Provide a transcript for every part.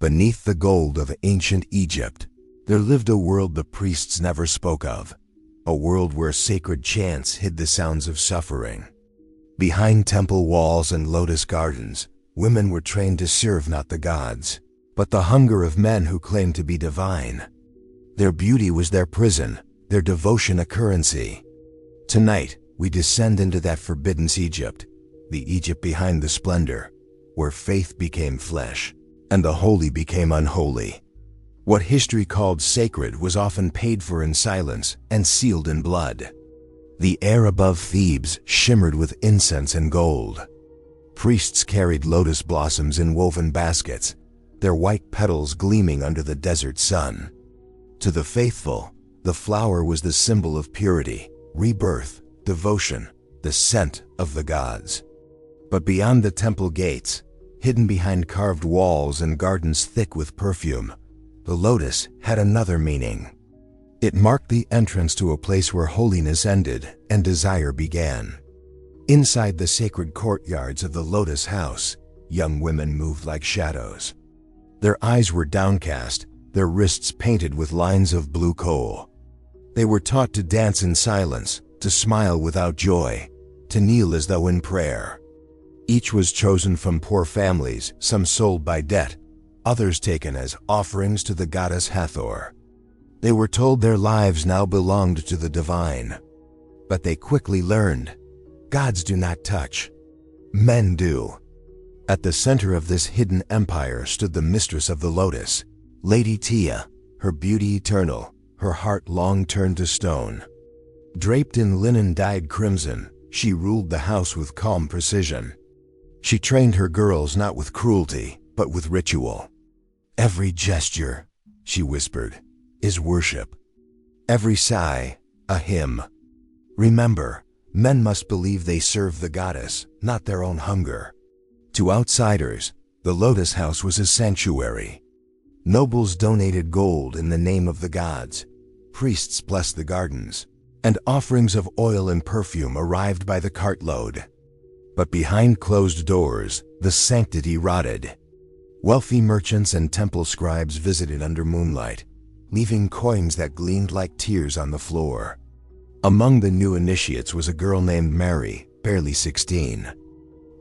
Beneath the gold of ancient Egypt, there lived a world the priests never spoke of, a world where sacred chants hid the sounds of suffering. Behind temple walls and lotus gardens, women were trained to serve not the gods, but the hunger of men who claimed to be divine. Their beauty was their prison, their devotion a currency. Tonight, we descend into that forbidden Egypt, the Egypt behind the splendor, where faith became flesh, and the holy became unholy. What history called sacred was often paid for in silence and sealed in blood. The air above Thebes shimmered with incense and gold. Priests carried lotus blossoms in woven baskets, their white petals gleaming under the desert sun. To the faithful, the flower was the symbol of purity, rebirth, devotion, the scent of the gods. But beyond the temple gates, hidden behind carved walls and gardens thick with perfume, the lotus had another meaning. It marked the entrance to a place where holiness ended and desire began. Inside the sacred courtyards of the lotus house, young women moved like shadows. Their eyes were downcast, their wrists painted with lines of blue coal. They were taught to dance in silence, to smile without joy, to kneel as though in prayer. Each was chosen from poor families, some sold by debt, others taken as offerings to the goddess Hathor. They were told their lives now belonged to the divine. But they quickly learned, gods do not touch, men do. At the center of this hidden empire stood the mistress of the lotus, Lady Tia, her beauty eternal, her heart long turned to stone. Draped in linen dyed crimson, she ruled the house with calm precision. She trained her girls not with cruelty, but with ritual. Every gesture, she whispered, is worship. Every sigh, a hymn. Remember, men must believe they serve the goddess, not their own hunger. To outsiders, the lotus house was a sanctuary. Nobles donated gold in the name of the gods, priests blessed the gardens, and offerings of oil and perfume arrived by the cartload. But behind closed doors, the sanctity rotted. Wealthy merchants and temple scribes visited under moonlight, leaving coins that gleamed like tears on the floor. Among the new initiates was a girl named Mary, barely 16.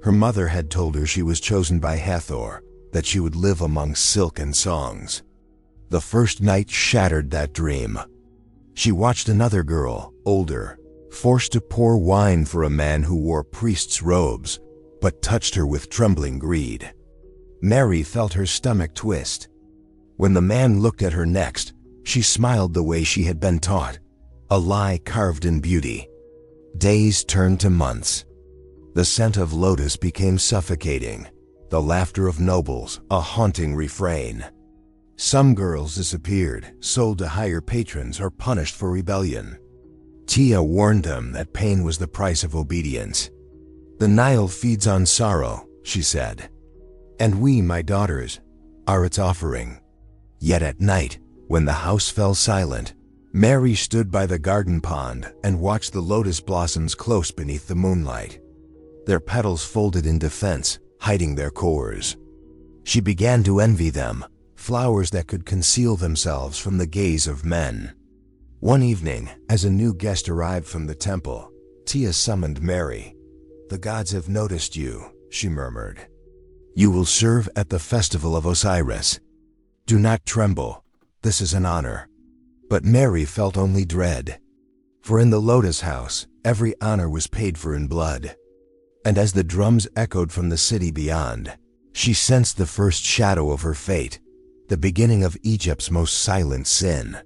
Her mother had told her she was chosen by Hathor, that she would live among silk and songs. The first night shattered that dream. She watched another girl, older, forced to pour wine for a man who wore priest's robes, but touched her with trembling greed. Mary felt her stomach twist. When the man looked at her next, she smiled the way she had been taught, a lie carved in beauty. Days turned to months. The scent of lotus became suffocating, the laughter of nobles a haunting refrain. Some girls disappeared, sold to higher patrons, or punished for rebellion. Tia warned them that pain was the price of obedience. The Nile feeds on sorrow, she said, and we, my daughters, are its offering. Yet at night, when the house fell silent, Mary stood by the garden pond and watched the lotus blossoms close beneath the moonlight. Their petals folded in defense, hiding their cores. She began to envy them, flowers that could conceal themselves from the gaze of men. One evening, as a new guest arrived from the temple, Tia summoned Mary. "The gods have noticed you," she murmured. "You will serve at the festival of Osiris. Do not tremble, this is an honor." But Mary felt only dread. For in the lotus house, every honor was paid for in blood. And as the drums echoed from the city beyond, she sensed the first shadow of her fate, the beginning of Egypt's most silent sin.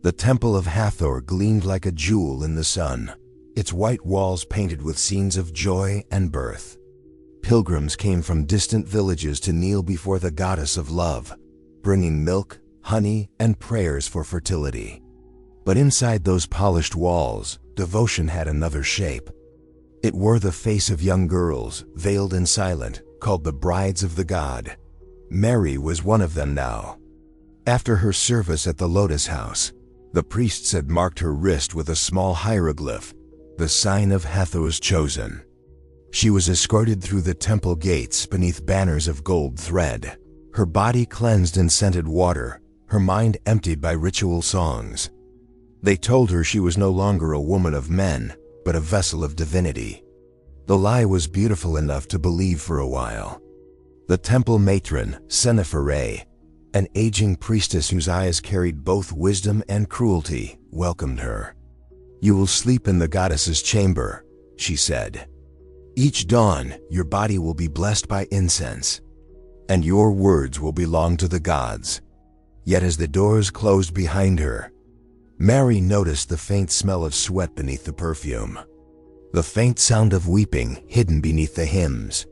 The temple of Hathor gleamed like a jewel in the sun, its white walls painted with scenes of joy and birth. Pilgrims came from distant villages to kneel before the goddess of love, bringing milk, honey, and prayers for fertility. But inside those polished walls, devotion had another shape. It wore the face of young girls, veiled and silent, called the brides of the god. Mary was one of them now. After her service at the lotus house, the priests had marked her wrist with a small hieroglyph, the sign of Hathor's chosen. She was escorted through the temple gates beneath banners of gold thread. her body cleansed in scented water, her mind emptied by ritual songs. They told her she was no longer a woman of men, but a vessel of divinity. The lie was beautiful enough to believe for a while. The temple matron, Pharaohs, an aging priestess whose eyes carried both wisdom and cruelty, welcomed her. "You will sleep in the goddess's chamber," she said. "Each dawn, your body will be blessed by incense, and your words will belong to the gods." Yet as the doors closed behind her, Mary noticed the faint smell of sweat beneath the perfume, the faint sound of weeping hidden beneath the hymns.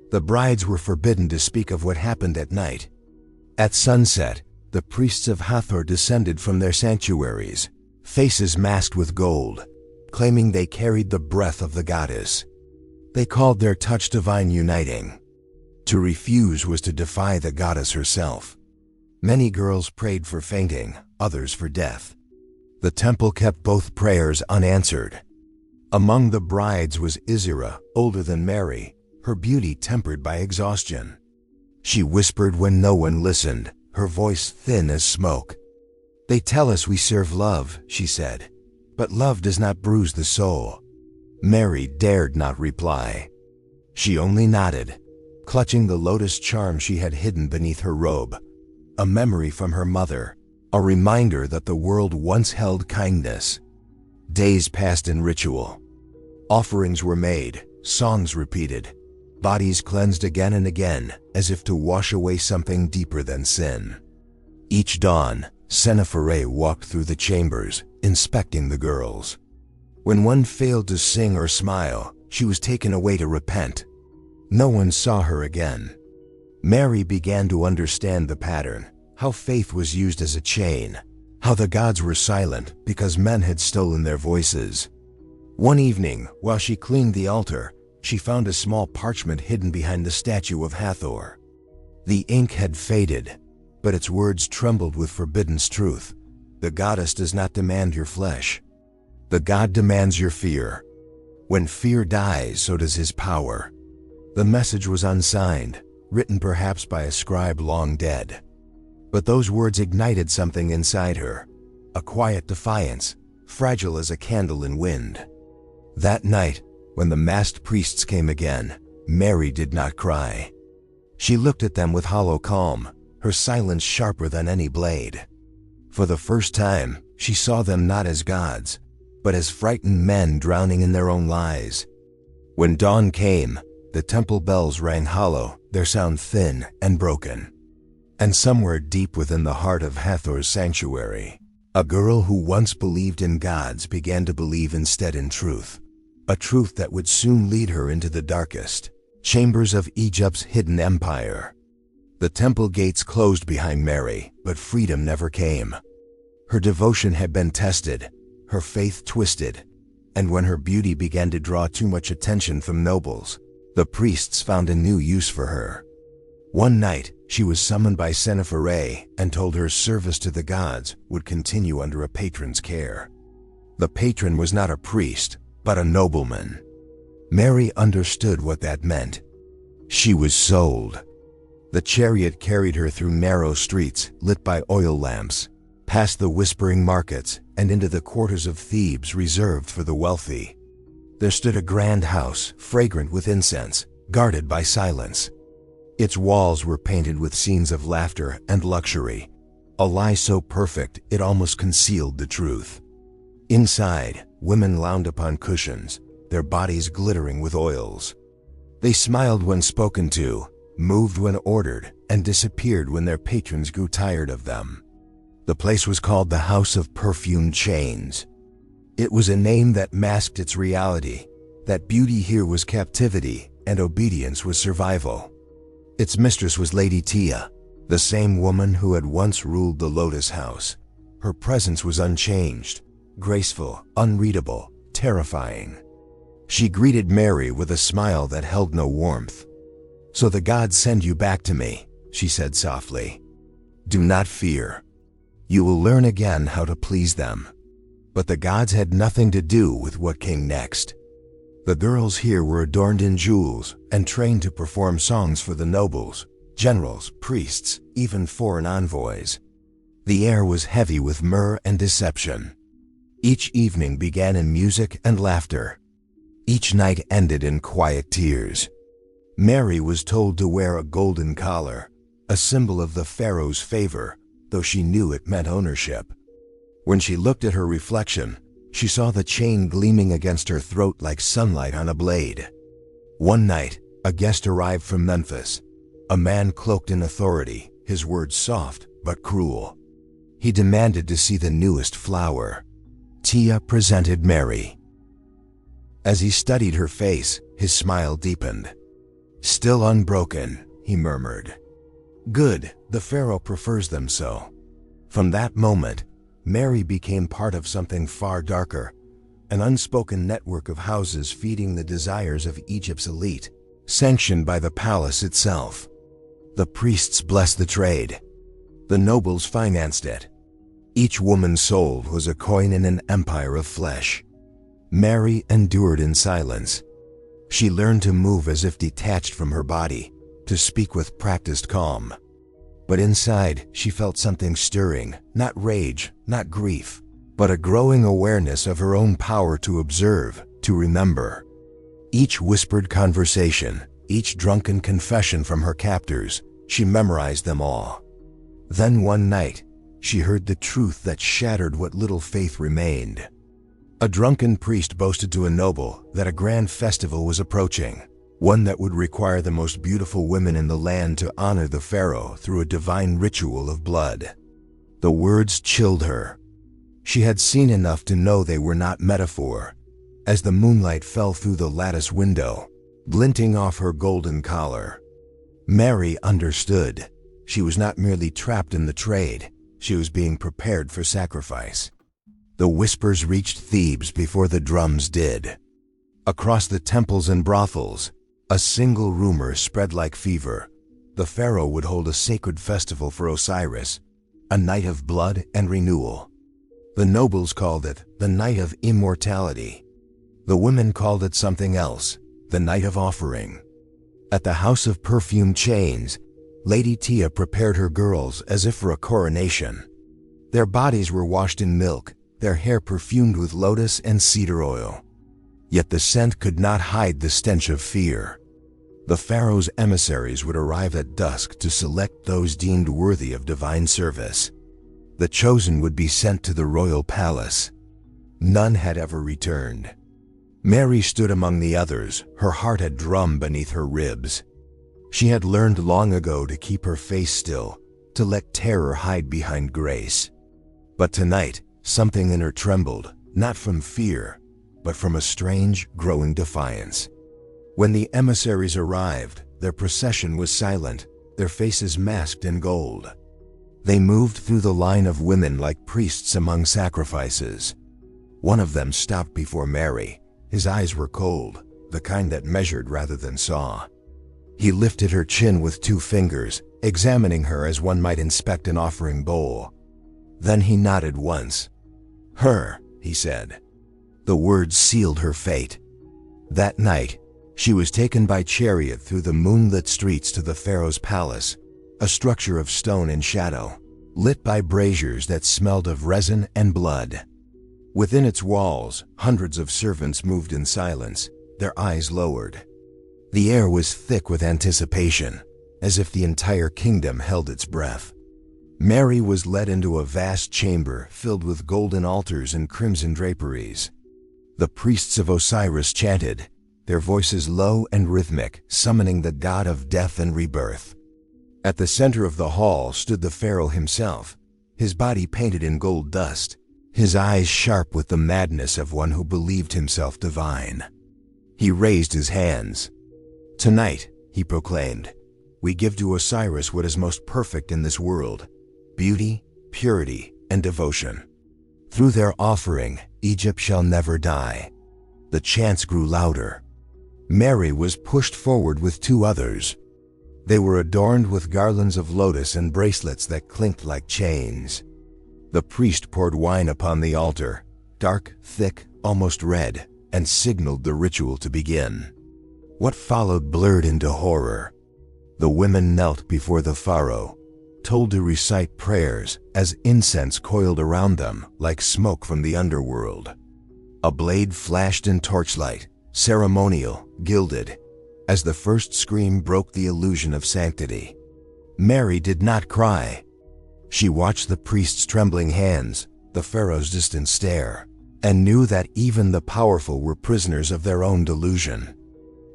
The brides were forbidden to speak of what happened at night. At sunset, the priests of Hathor descended from their sanctuaries, faces masked with gold, claiming they carried the breath of the goddess. They called their touch divine uniting. To refuse was to defy the goddess herself. Many girls prayed for fainting, others for death. The temple kept both prayers unanswered. Among the brides was Isra, older than Mary, her beauty tempered by exhaustion. She whispered when no one listened, her voice thin as smoke. "They tell us we serve love," she said, "but love does not bruise the soul." Mary dared not reply. She only nodded, clutching the lotus charm she had hidden beneath her robe, a memory from her mother, a reminder that the world once held kindness. Days passed in ritual. Offerings were made, songs repeated, bodies cleansed again and again, as if to wash away something deeper than sin. Each dawn, Pharaohs walked through the chambers, inspecting the girls. When one failed to sing or smile, she was taken away to repent. No one saw her again. Mary began to understand the pattern, how faith was used as a chain, how the gods were silent because men had stolen their voices. One evening, while she cleaned the altar, she found a small parchment hidden behind the statue of Hathor. The ink had faded, but its words trembled with forbidden truth. "The goddess does not demand your flesh. The god demands your fear. When fear dies, so does his power." The message was unsigned, written perhaps by a scribe long dead. But those words ignited something inside her, a quiet defiance, fragile as a candle in wind. That night, when the masked priests came again, Mary did not cry. She looked at them with hollow calm, her silence sharper than any blade. For the first time, she saw them not as gods, but as frightened men drowning in their own lies. When dawn came, the temple bells rang hollow, their sound thin and broken. And somewhere deep within the heart of Hathor's sanctuary, a girl who once believed in gods began to believe instead in truth. A truth that would soon lead her into the darkest chambers of Egypt's hidden empire. The temple gates closed behind Mary, but freedom never came. Her devotion had been tested, her faith twisted, and when her beauty began to draw too much attention from nobles, the priests found a new use for her. One night, she was summoned by Pharaohs and told her service to the gods would continue under a patron's care. The patron was not a priest, but a nobleman. Mary understood what that meant. She was sold. The chariot carried her through narrow streets lit by oil lamps, past the whispering markets and into the quarters of Thebes reserved for the wealthy. There stood a grand house, fragrant with incense, guarded by silence. Its walls were painted with scenes of laughter and luxury, a lie so perfect it almost concealed the truth. Inside, women lounged upon cushions, their bodies glittering with oils. They smiled when spoken to, moved when ordered, and disappeared when their patrons grew tired of them. The place was called the House of Perfumed Chains. It was a name that masked its reality, that beauty here was captivity and obedience was survival. Its mistress was Lady Tia, the same woman who had once ruled the Lotus House. Her presence was unchanged, graceful, unreadable, terrifying. She greeted Mary with a smile that held no warmth. "So the gods send you back to me," she said softly. "Do not fear. You will learn again how to please them." But the gods had nothing to do with what came next. The girls here were adorned in jewels and trained to perform songs for the nobles, generals, priests, even foreign envoys. The air was heavy with myrrh and deception. Each evening began in music and laughter. Each night ended in quiet tears. Mary was told to wear a golden collar, a symbol of the Pharaoh's favor, though she knew it meant ownership. When she looked at her reflection, she saw the chain gleaming against her throat like sunlight on a blade. One night, a guest arrived from Memphis, a man cloaked in authority, his words soft but cruel. He demanded to see the newest flower. Tia presented Mary. As he studied her face, his smile deepened. "Still unbroken," he murmured. "Good, the Pharaoh prefers them so." From that moment, Mary became part of something far darker, an unspoken network of houses feeding the desires of Egypt's elite, sanctioned by the palace itself. The priests blessed the trade. The nobles financed it. Each woman sold was a coin in an empire of flesh. Mary endured in silence. She learned to move as if detached from her body, to speak with practiced calm. But inside, she felt something stirring, not rage, not grief, but a growing awareness of her own power to observe, to remember. Each whispered conversation, each drunken confession from her captors, she memorized them all. Then one night, she heard the truth that shattered what little faith remained. A drunken priest boasted to a noble that a grand festival was approaching, one that would require the most beautiful women in the land to honor the pharaoh through a divine ritual of blood. The words chilled her. She had seen enough to know they were not metaphor. As the moonlight fell through the lattice window, glinting off her golden collar, Mary understood. She was not merely trapped in the trade, she was being prepared for sacrifice. The whispers reached Thebes before the drums did. Across the temples and brothels, a single rumor spread like fever. The pharaoh would hold a sacred festival for Osiris, a night of blood and renewal. The nobles called it the night of immortality. The women called it something else, the night of offering. At the house of perfumed chains, Lady Tia prepared her girls as if for a coronation. Their bodies were washed in milk, their hair perfumed with lotus and cedar oil. Yet the scent could not hide the stench of fear. The pharaoh's emissaries would arrive at dusk to select those deemed worthy of divine service. The chosen would be sent to the royal palace. None had ever returned. Mary stood among the others, her heart a drum beneath her ribs. She had learned long ago to keep her face still, to let terror hide behind grace. But tonight, something in her trembled, not from fear, but from a strange, growing defiance. When the emissaries arrived, their procession was silent, their faces masked in gold. They moved through the line of women like priests among sacrifices. One of them stopped before Mary. His eyes were cold, the kind that measured rather than saw. He lifted her chin with 2 fingers, examining her as one might inspect an offering bowl. Then he nodded once. "Her," he said. The words sealed her fate. That night, she was taken by chariot through the moonlit streets to the pharaoh's palace, a structure of stone and shadow, lit by braziers that smelled of resin and blood. Within its walls, hundreds of servants moved in silence, their eyes lowered. The air was thick with anticipation, as if the entire kingdom held its breath. Mary was led into a vast chamber filled with golden altars and crimson draperies. The priests of Osiris chanted, their voices low and rhythmic, summoning the god of death and rebirth. At the center of the hall stood the pharaoh himself, his body painted in gold dust, his eyes sharp with the madness of one who believed himself divine. He raised his hands. "Tonight," he proclaimed, "we give to Osiris what is most perfect in this world, beauty, purity, and devotion. Through their offering, Egypt shall never die." The chants grew louder. Mary was pushed forward with 2 others. They were adorned with garlands of lotus and bracelets that clinked like chains. The priest poured wine upon the altar, dark, thick, almost red, and signaled the ritual to begin. What followed blurred into horror. The women knelt before the pharaoh, told to recite prayers as incense coiled around them like smoke from the underworld. A blade flashed in torchlight, ceremonial, gilded, as the first scream broke the illusion of sanctity. Mary did not cry. She watched the priest's trembling hands, the pharaoh's distant stare, and knew that even the powerful were prisoners of their own delusion.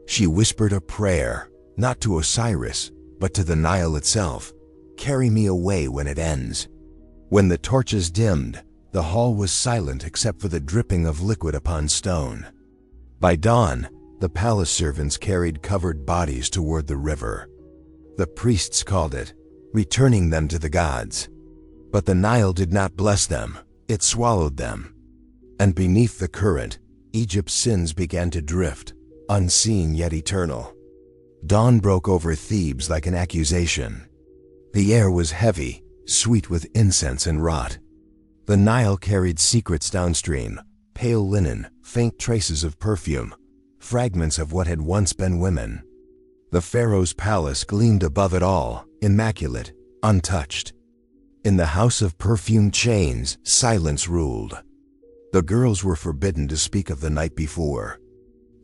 She whispered a prayer, not to Osiris, but to the Nile itself. "Carry me away when it ends." When the torches dimmed, the hall was silent except for the dripping of liquid upon stone. By dawn, the palace servants carried covered bodies toward the river. The priests called it, returning them to the gods. But the Nile did not bless them, it swallowed them. And beneath the current, Egypt's sins began to drift, unseen yet eternal. Dawn broke over Thebes like an accusation. The air was heavy, sweet with incense and rot. The Nile carried secrets downstream, pale linen, faint traces of perfume, fragments of what had once been women. The pharaoh's palace gleamed above it all, immaculate, untouched. In the house of perfumed chains, silence ruled. The girls were forbidden to speak of the night before.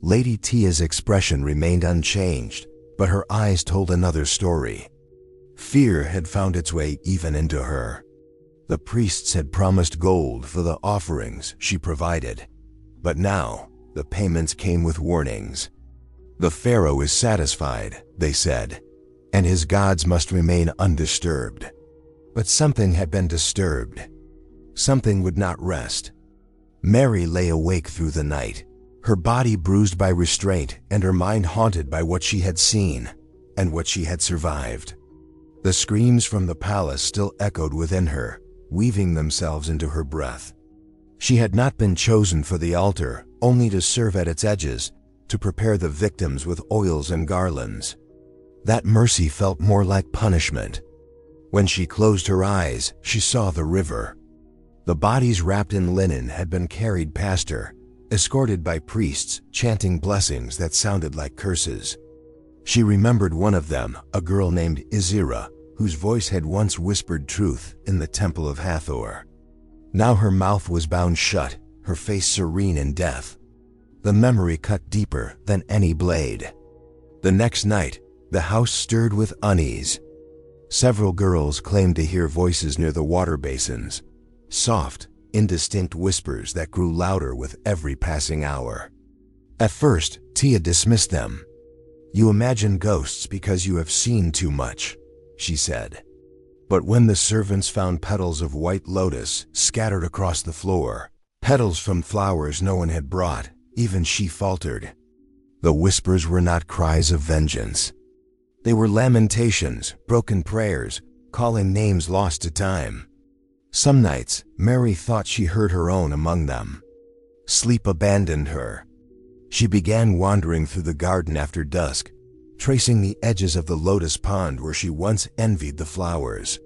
Lady Tia's expression remained unchanged, but her eyes told another story. Fear had found its way even into her. The priests had promised gold for the offerings she provided, but now the payments came with warnings. The pharaoh is satisfied, they said, and his gods must remain undisturbed. But something had been disturbed. Something would not rest. Mary lay awake through the night, her body bruised by restraint and her mind haunted by what she had seen and what she had survived. The screams from the palace still echoed within her, weaving themselves into her breath. She had not been chosen for the altar, only to serve at its edges, to prepare the victims with oils and garlands. That mercy felt more like punishment. When she closed her eyes, she saw the river. The bodies wrapped in linen had been carried past her, escorted by priests chanting blessings that sounded like curses. She remembered one of them, a girl named Izira, whose voice had once whispered truth in the temple of Hathor. Now her mouth was bound shut, her face serene in death. The memory cut deeper than any blade. The next night, the house stirred with unease. Several girls claimed to hear voices near the water basins, soft, indistinct whispers that grew louder with every passing hour. At first, Tia dismissed them. "You imagine ghosts because you have seen too much," she said. But when the servants found petals of white lotus scattered across the floor, petals from flowers no one had brought, even she faltered. The whispers were not cries of vengeance. They were lamentations, broken prayers, calling names lost to time. Some nights, Mary thought she heard her own among them. Sleep abandoned her. She began wandering through the garden after dusk, tracing the edges of the lotus pond where she once envied the flowers.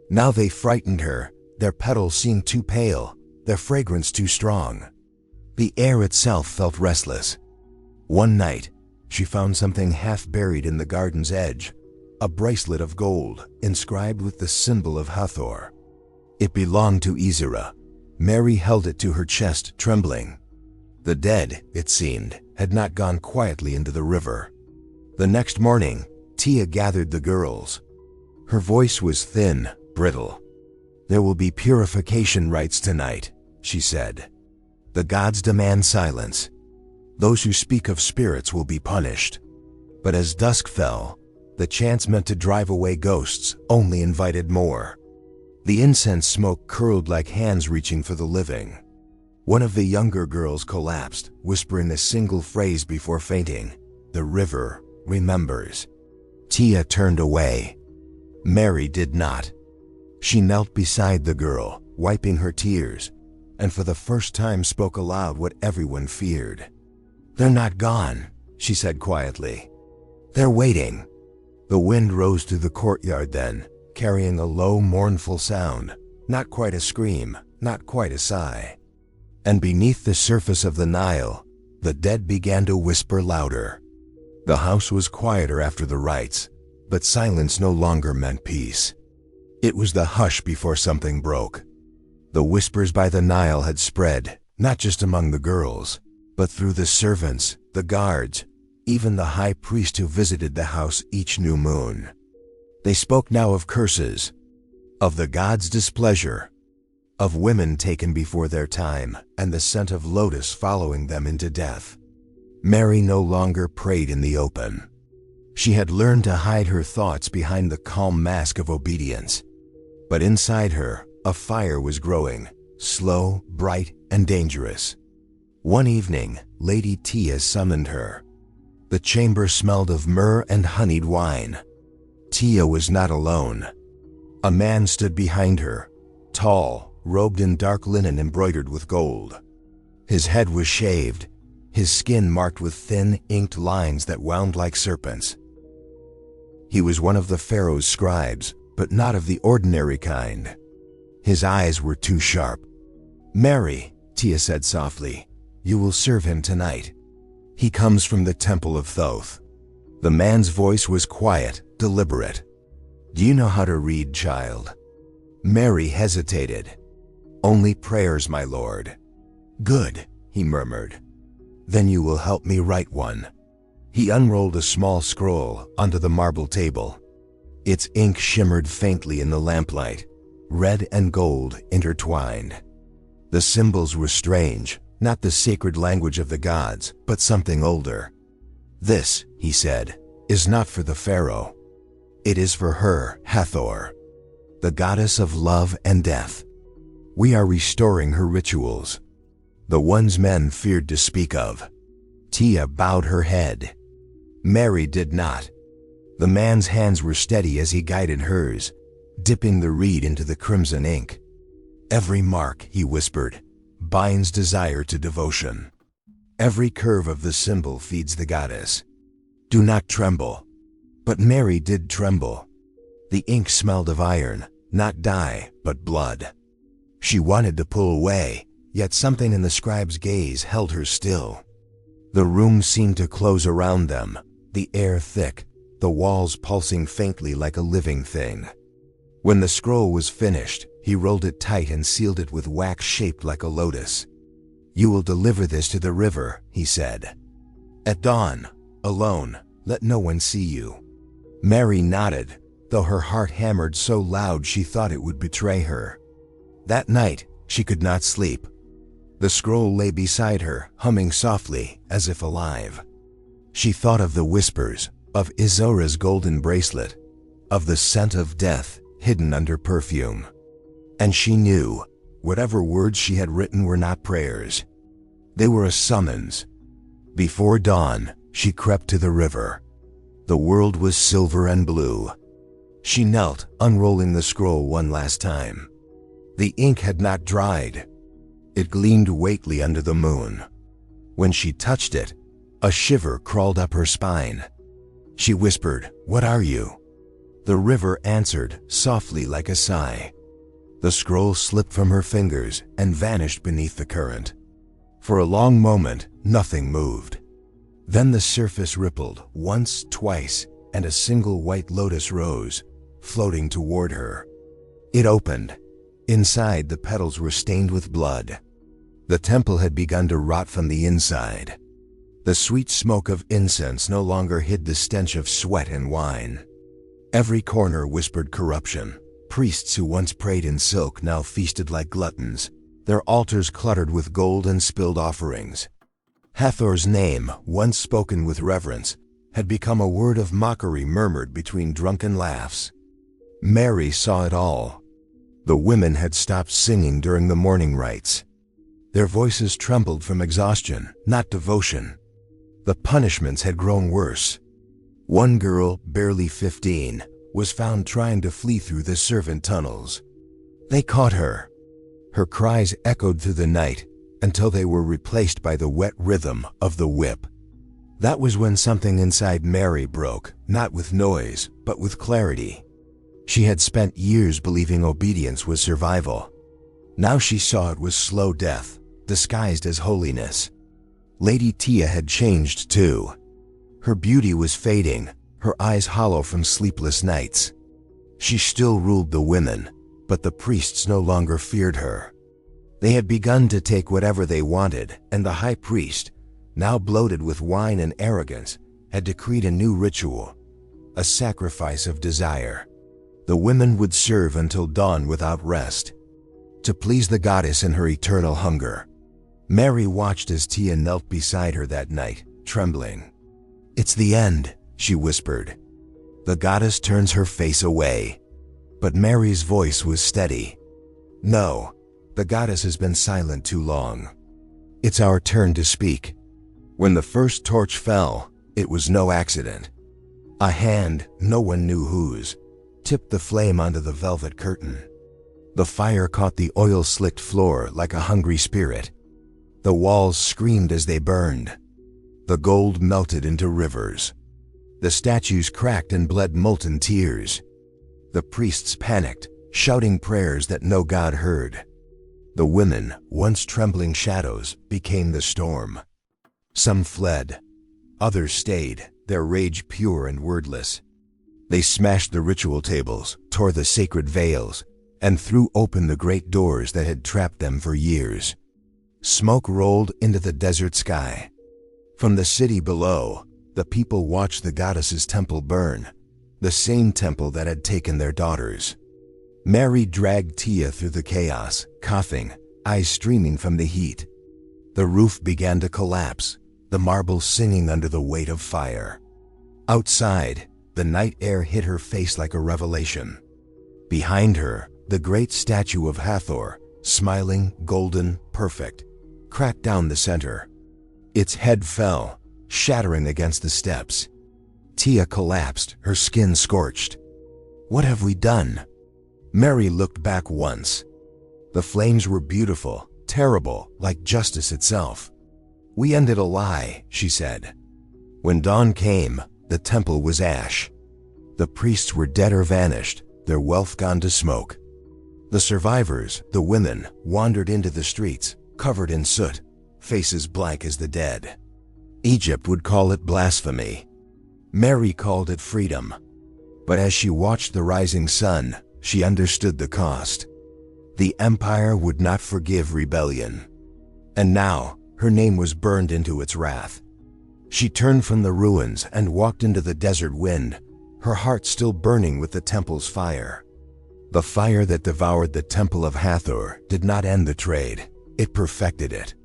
Now they frightened her, their petals seemed too pale, their fragrance too strong. The air itself felt restless. One night, she found something half buried in the garden's edge, a bracelet of gold inscribed with the symbol of Hathor. It belonged to Izira. Mary held it to her chest, trembling. The dead, it seemed, had not gone quietly into the river. The next morning, Tia gathered the girls. Her voice was thin, brittle. "There will be purification rites tonight," she said. "The gods demand silence. Those who speak of spirits will be punished." But as dusk fell, the chants meant to drive away ghosts only invited more. The incense smoke curled like hands reaching for the living. One of the younger girls collapsed, whispering a single phrase before fainting. "The river remembers." Tia turned away. Mary did not. She knelt beside the girl, wiping her tears, and for the first time spoke aloud what everyone feared. "They're not gone," she said quietly. "They're waiting." The wind rose through the courtyard then, carrying a low, mournful sound, not quite a scream, not quite a sigh. And beneath the surface of the Nile, the dead began to whisper louder. The house was quieter after the rites, But silence no longer meant peace. It was the hush before something broke. The whispers by the Nile had spread, not just among the girls, but through the servants, the guards, even the high priest who visited the house each new moon. They spoke now of curses, of the gods' displeasure, of women taken before their time, and the scent of lotus following them into death. Mary no longer prayed in the open. She had learned to hide her thoughts behind the calm mask of obedience. But inside her, a fire was growing, slow, bright, and dangerous. One evening, Lady Tia summoned her. The chamber smelled of myrrh and honeyed wine. Tia was not alone. A man stood behind her, tall, robed in dark linen embroidered with gold. His head was shaved, his skin marked with thin, inked lines that wound like serpents. He was one of the Pharaoh's scribes, but not of the ordinary kind. His eyes were too sharp. "Mary," Tia said softly, "you will serve him tonight. He comes from the temple of Thoth." The man's voice was quiet, deliberate. "Do you know how to read, child?" Mary hesitated. "Only prayers, my lord." "Good," he murmured. "Then you will help me write one." He unrolled a small scroll onto the marble table. Its ink shimmered faintly in the lamplight, red and gold intertwined. The symbols were strange, not the sacred language of the gods, but something older. "This," he said, "is not for the pharaoh. It is for her, Hathor, the goddess of love and death. We are restoring her rituals, the ones men feared to speak of." Tia bowed her head. Mary did not. The man's hands were steady as he guided hers, dipping the reed into the crimson ink. "Every mark," he whispered, "binds desire to devotion. Every curve of the symbol feeds the goddess. Do not tremble." But Mary did tremble. The ink smelled of iron, not dye, but blood. She wanted to pull away, yet something in the scribe's gaze held her still. The room seemed to close around them, the air thick, the walls pulsing faintly like a living thing. When the scroll was finished, he rolled it tight and sealed it with wax shaped like a lotus. "You will deliver this to the river," he said. "At dawn, alone, let no one see you." Mary nodded, though her heart hammered so loud she thought it would betray her. That night, she could not sleep. The scroll lay beside her, humming softly, as if alive. She thought of the whispers, of Isora's golden bracelet, of the scent of death hidden under perfume. And she knew, whatever words she had written were not prayers. They were a summons. Before dawn, she crept to the river. The world was silver and blue. She knelt, unrolling the scroll one last time. The ink had not dried. It gleamed weightly under the moon. When she touched it, a shiver crawled up her spine. She whispered, "What are you?" The river answered, softly like a sigh. The scroll slipped from her fingers and vanished beneath the current. For a long moment, nothing moved. Then the surface rippled, once, twice, and a single white lotus rose, floating toward her. It opened. Inside, the petals were stained with blood. The temple had begun to rot from the inside. The sweet smoke of incense no longer hid the stench of sweat and wine. Every corner whispered corruption. Priests who once prayed in silk now feasted like gluttons, their altars cluttered with gold and spilled offerings. Hathor's name, once spoken with reverence, had become a word of mockery murmured between drunken laughs. Mary saw it all. The women had stopped singing during the morning rites. Their voices trembled from exhaustion, not devotion. The punishments had grown worse. One girl, barely 15, was found trying to flee through the servant tunnels. They caught her. Her cries echoed through the night until they were replaced by the wet rhythm of the whip. That was when something inside Mary broke, not with noise, but with clarity. She had spent years believing obedience was survival. Now she saw it was slow death, disguised as holiness. Lady Tia had changed too. Her beauty was fading, her eyes hollow from sleepless nights. She still ruled the women, but the priests no longer feared her. They had begun to take whatever they wanted, and the high priest, now bloated with wine and arrogance, had decreed a new ritual, a sacrifice of desire. The women would serve until dawn without rest, to please the goddess in her eternal hunger. Mary watched as Tia knelt beside her that night, trembling. "It's the end," she whispered. The goddess turns her face away, but Mary's voice was steady. "No, the goddess has been silent too long. It's our turn to speak." When the first torch fell, it was no accident. A hand, no one knew whose, tipped the flame onto the velvet curtain. The fire caught the oil-slicked floor like a hungry spirit. The walls screamed as they burned. The gold melted into rivers. The statues cracked and bled molten tears. The priests panicked, shouting prayers that no god heard. The women, once trembling shadows, became the storm. Some fled. Others stayed, their rage pure and wordless. They smashed the ritual tables, tore the sacred veils, and threw open the great doors that had trapped them for years. Smoke rolled into the desert sky. From the city below, the people watched the goddess's temple burn, the same temple that had taken their daughters. Mary dragged Tia through the chaos, coughing, eyes streaming from the heat. The roof began to collapse, the marble singing under the weight of fire. Outside, the night air hit her face like a revelation. Behind her, the great statue of Hathor, smiling, golden, perfect, cracked down the center. Its head fell, shattering against the steps. Tia collapsed, her skin scorched. "What have we done?" Mary looked back once. The flames were beautiful, terrible, like justice itself. "We ended a lie," she said. When dawn came, the temple was ash. The priests were dead or vanished, their wealth gone to smoke. The survivors, the women, wandered into the streets, covered in soot, faces blank as the dead. Egypt would call it blasphemy. Mary called it freedom. But as she watched the rising sun, she understood the cost. The empire would not forgive rebellion. And now, her name was burned into its wrath. She turned from the ruins and walked into the desert wind, her heart still burning with the temple's fire. The fire that devoured the temple of Hathor did not end the trade, it perfected it.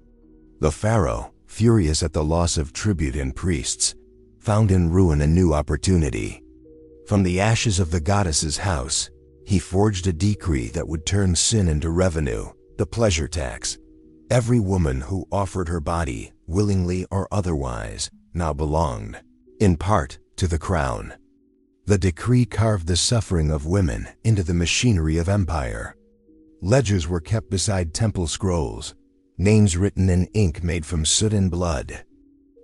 The pharaoh, furious at the loss of tribute and priests, found in ruin a new opportunity. From the ashes of the goddess's house, he forged a decree that would turn sin into revenue, the pleasure tax. Every woman who offered her body, willingly or otherwise, now belonged, in part, to the crown. The decree carved the suffering of women into the machinery of empire. Ledgers were kept beside temple scrolls, names written in ink made from soot and blood.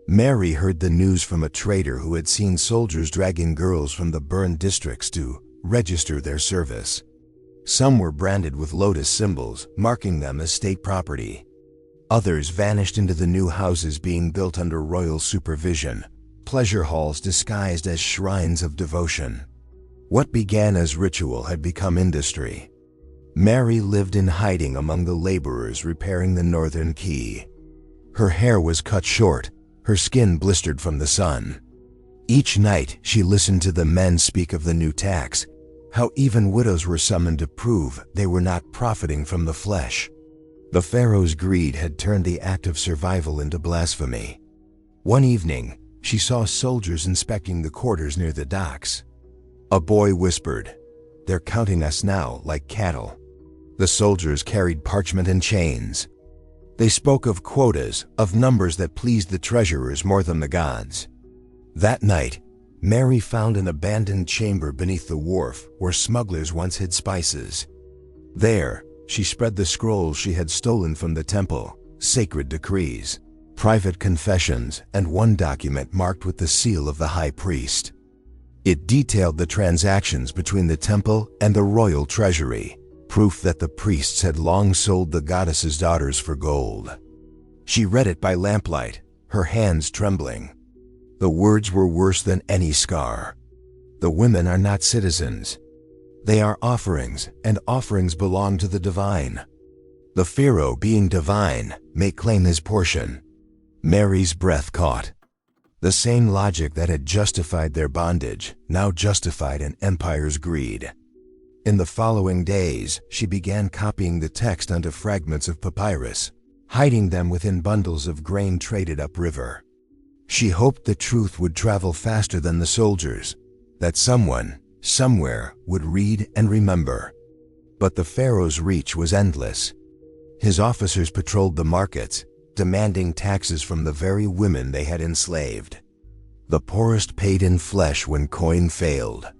Mary heard the news from a trader who had seen soldiers dragging girls from the burned districts to register their service. Some were branded with lotus symbols, marking them as state property. Others vanished into the new houses being built under royal supervision, pleasure halls disguised as shrines of devotion. What began as ritual had become industry. Mary lived in hiding among the laborers repairing the northern quay. Her hair was cut short, her skin blistered from the sun. Each night she listened to the men speak of the new tax, how even widows were summoned to prove they were not profiting from the flesh. The pharaoh's greed had turned the act of survival into blasphemy. One evening, she saw soldiers inspecting the quarters near the docks. A boy whispered, "They're counting us now like cattle." The soldiers carried parchment and chains. They spoke of quotas, of numbers that pleased the treasurers more than the gods. That night, Mary found an abandoned chamber beneath the wharf where smugglers once hid spices. There, she spread the scrolls she had stolen from the temple, sacred decrees, private confessions, and one document marked with the seal of the high priest. It detailed the transactions between the temple and the royal treasury, proof that the priests had long sold the goddess's daughters for gold. She read it by lamplight, her hands trembling. The words were worse than any scar, The women are not citizens. They are offerings, and offerings belong to the divine. The Pharaoh, being divine, may claim his portion. Mary's breath caught. The same logic that had justified their bondage now justified an empire's greed. In the following days, she began copying the text onto fragments of papyrus, hiding them within bundles of grain traded upriver. She hoped the truth would travel faster than the soldiers, that someone, somewhere, would read and remember. But the Pharaoh's reach was endless. His officers patrolled the markets, demanding taxes from the very women they had enslaved. The poorest paid in flesh when coin failed.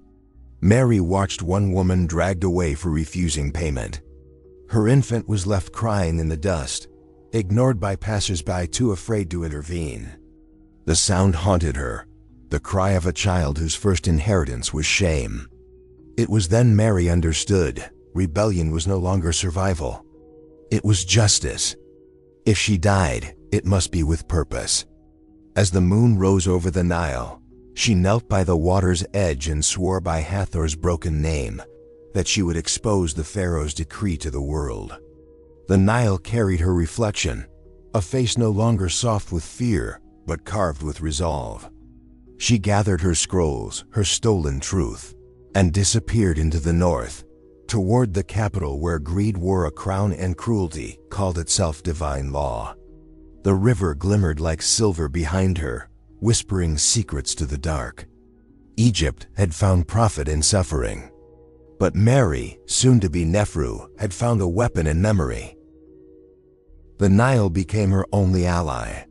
Mary watched one woman dragged away for refusing payment. Her infant was left crying in the dust, ignored by passers-by too afraid to intervene. The sound haunted her, the cry of a child whose first inheritance was shame. It was then Mary understood rebellion was no longer survival. It was justice. If she died, it must be with purpose. As the moon rose over the Nile, she knelt by the water's edge and swore by Hathor's broken name that she would expose the Pharaoh's decree to the world. The Nile carried her reflection, a face no longer soft with fear, but carved with resolve. She gathered her scrolls, her stolen truth, and disappeared into the north, toward the capital where greed wore a crown and cruelty called itself divine law. The river glimmered like silver behind her, whispering secrets to the dark. Egypt had found profit in suffering. But Mary, soon to be Nephru, had found a weapon in memory. The Nile became her only ally.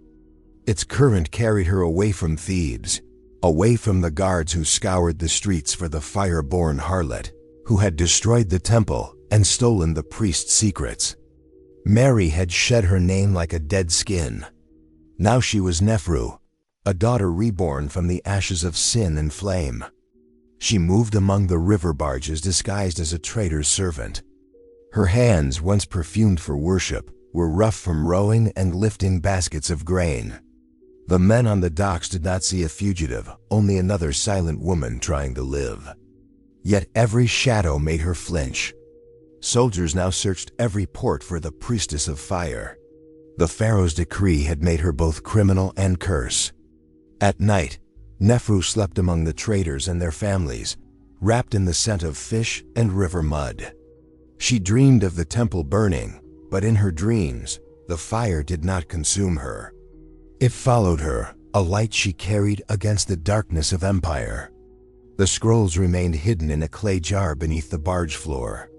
Its current carried her away from Thebes, away from the guards who scoured the streets for the fire-born harlot, who had destroyed the temple and stolen the priest's secrets. Mary had shed her name like a dead skin. Now she was Nephru, a daughter reborn from the ashes of sin and flame. She moved among the river barges disguised as a trader's servant. Her hands, once perfumed for worship, were rough from rowing and lifting baskets of grain. The men on the docks did not see a fugitive, only another silent woman trying to live. Yet every shadow made her flinch. Soldiers now searched every port for the priestess of fire. The Pharaoh's decree had made her both criminal and curse. At night, Nephru slept among the traders and their families, wrapped in the scent of fish and river mud. She dreamed of the temple burning, but in her dreams, the fire did not consume her. It followed her, a light she carried against the darkness of empire. The scrolls remained hidden in a clay jar beneath the barge floor.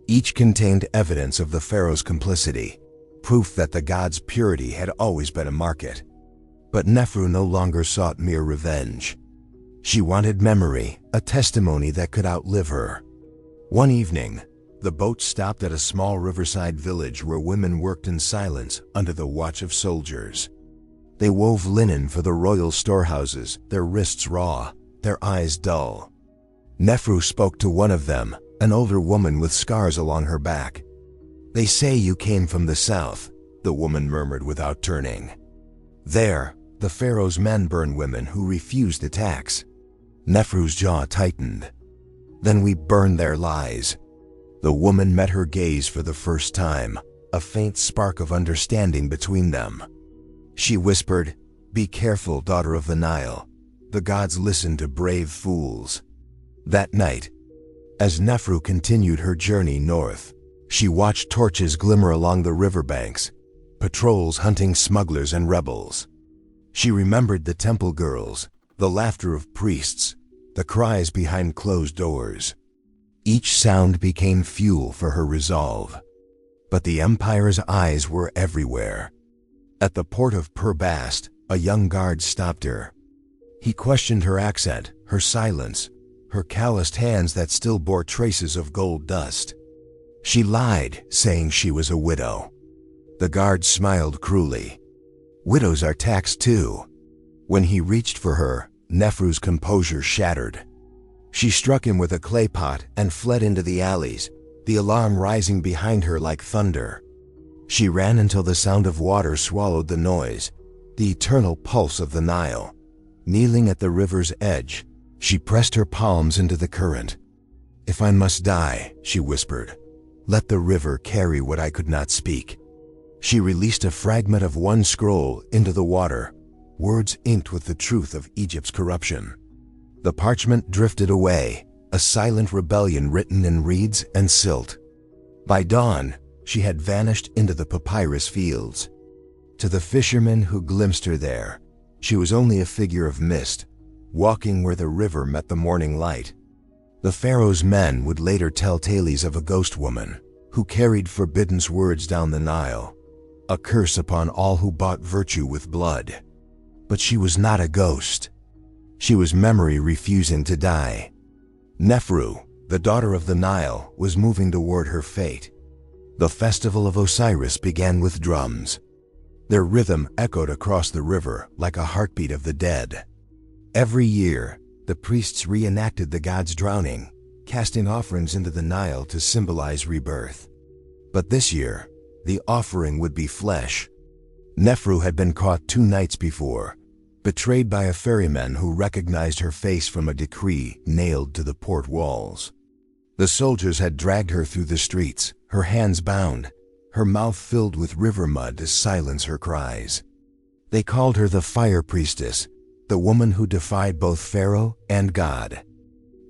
Each contained evidence of the Pharaoh's complicity, proof that the god's purity had always been a market. But Nephru no longer sought mere revenge. She wanted memory, a testimony that could outlive her. One evening, the boat stopped at a small riverside village where women worked in silence under the watch of soldiers. They wove linen for the royal storehouses, their wrists raw, their eyes dull. Nephru spoke to one of them, an older woman with scars along her back. "They say you came from the south," the woman murmured without turning. "There, the Pharaoh's men burn women who refused the tax." Nephru's jaw tightened. "Then we burn their lies." The woman met her gaze for the first time, a faint spark of understanding between them. She whispered, "Be careful, daughter of the Nile. The gods listen to brave fools." That night, as Nephru continued her journey north, she watched torches glimmer along the riverbanks, patrols hunting smugglers and rebels. She remembered the temple girls, the laughter of priests, the cries behind closed doors. Each sound became fuel for her resolve. But the empire's eyes were everywhere. At the port of Perbast, a young guard stopped her. He questioned her accent, her silence, her calloused hands that still bore traces of gold dust. She lied, saying she was a widow. The guard smiled cruelly. "Widows are taxed too." When he reached for her, Nephru's composure shattered. She struck him with a clay pot and fled into the alleys, the alarm rising behind her like thunder. She ran until the sound of water swallowed the noise, the eternal pulse of the Nile. Kneeling at the river's edge, She pressed her palms into the current. "If I must die," she whispered, "let the river carry what I could not speak." She released a fragment of one scroll into the water, words inked with the truth of Egypt's corruption. The parchment drifted away, a silent rebellion written in reeds and silt. By dawn, she had vanished into the papyrus fields. To the fishermen who glimpsed her there, she was only a figure of mist, walking where the river met the morning light. The Pharaoh's men would later tell tales of a ghost woman who carried forbidden words down the Nile, a curse upon all who bought virtue with blood. But she was not a ghost. She was memory refusing to die. Nephru, the daughter of the Nile, was moving toward her fate. The festival of Osiris began with drums. Their rhythm echoed across the river like a heartbeat of the dead. Every year, the priests reenacted the god's drowning, casting offerings into the Nile to symbolize rebirth. But this year, the offering would be flesh. Nephru had been caught 2 nights before, betrayed by a ferryman who recognized her face from a decree nailed to the port walls. The soldiers had dragged her through the streets, her hands bound, her mouth filled with river mud to silence her cries. They called her the fire priestess, the woman who defied both Pharaoh and God.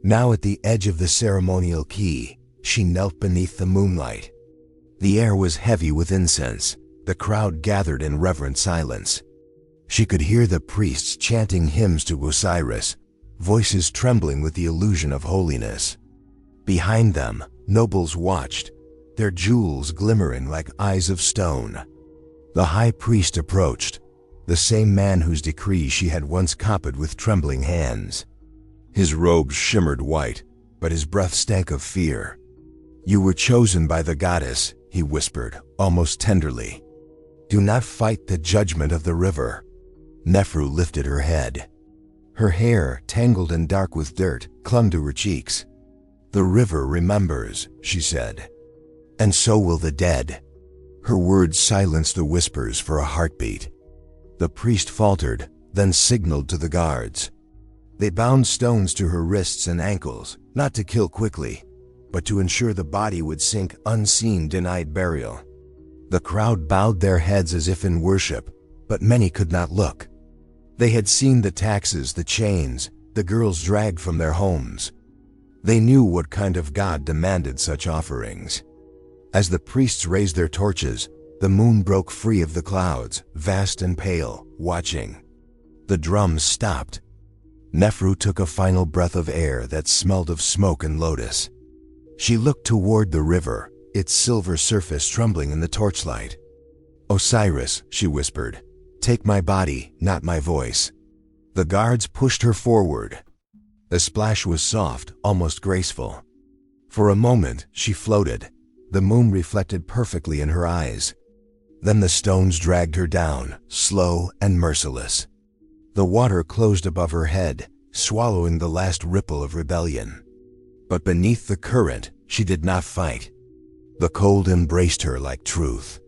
Now at the edge of the ceremonial quay, she knelt beneath the moonlight. The air was heavy with incense. The crowd gathered in reverent silence. She could hear the priests chanting hymns to Osiris, voices trembling with the illusion of holiness. Behind them, nobles watched, their jewels glimmering like eyes of stone. The high priest approached, the same man whose decree she had once copied with trembling hands. His robes shimmered white, but his breath stank of fear. "You were chosen by the goddess," he whispered, almost tenderly. "Do not fight the judgment of the river." Nephru lifted her head. Her hair, tangled and dark with dirt, clung to her cheeks. "The river remembers," she said, "and so will the dead." Her words silenced the whispers for a heartbeat. The priest faltered, then signaled to the guards. They bound stones to her wrists and ankles, not to kill quickly, but to ensure the body would sink unseen, denied burial. The crowd bowed their heads as if in worship, but many could not look. They had seen the taxes, the chains, the girls dragged from their homes. They knew what kind of god demanded such offerings. As the priests raised their torches, the moon broke free of the clouds, vast and pale, watching. The drums stopped. Nephru took a final breath of air that smelled of smoke and lotus. She looked toward the river, its silver surface trembling in the torchlight. "Osiris," she whispered, "take my body, not my voice." The guards pushed her forward. The splash was soft, almost graceful. For a moment, she floated, the moon reflected perfectly in her eyes. Then the stones dragged her down, slow and merciless. The water closed above her head, swallowing the last ripple of rebellion. But beneath the current, she did not fight. The cold embraced her like truth.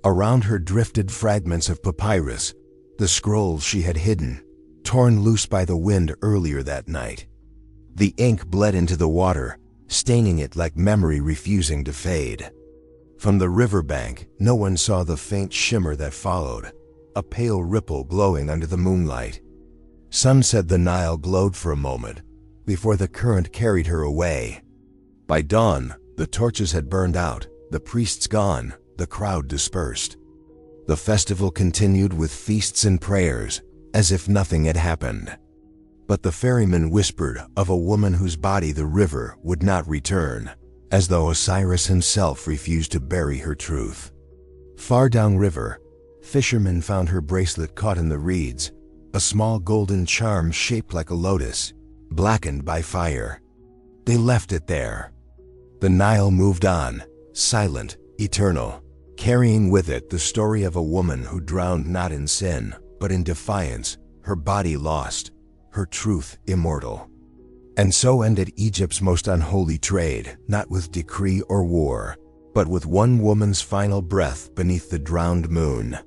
Around her drifted fragments of papyrus, the scrolls she had hidden, torn loose by the wind earlier that night. The ink bled into the water, staining it like memory refusing to fade. From the riverbank, no one saw the faint shimmer that followed, a pale ripple glowing under the moonlight. Some said the Nile glowed for a moment, before the current carried her away. By dawn, the torches had burned out, the priests gone, the crowd dispersed. The festival continued with feasts and prayers, as if nothing had happened. But the ferryman whispered of a woman whose body the river would not return, as though Osiris himself refused to bury her truth. Far downriver, fishermen found her bracelet caught in the reeds, a small golden charm shaped like a lotus, blackened by fire. They left it there. The Nile moved on, silent, eternal, carrying with it the story of a woman who drowned not in sin, but in defiance, her body lost, her truth immortal. And so ended Egypt's most unholy trade, not with decree or war, but with one woman's final breath beneath the drowned moon.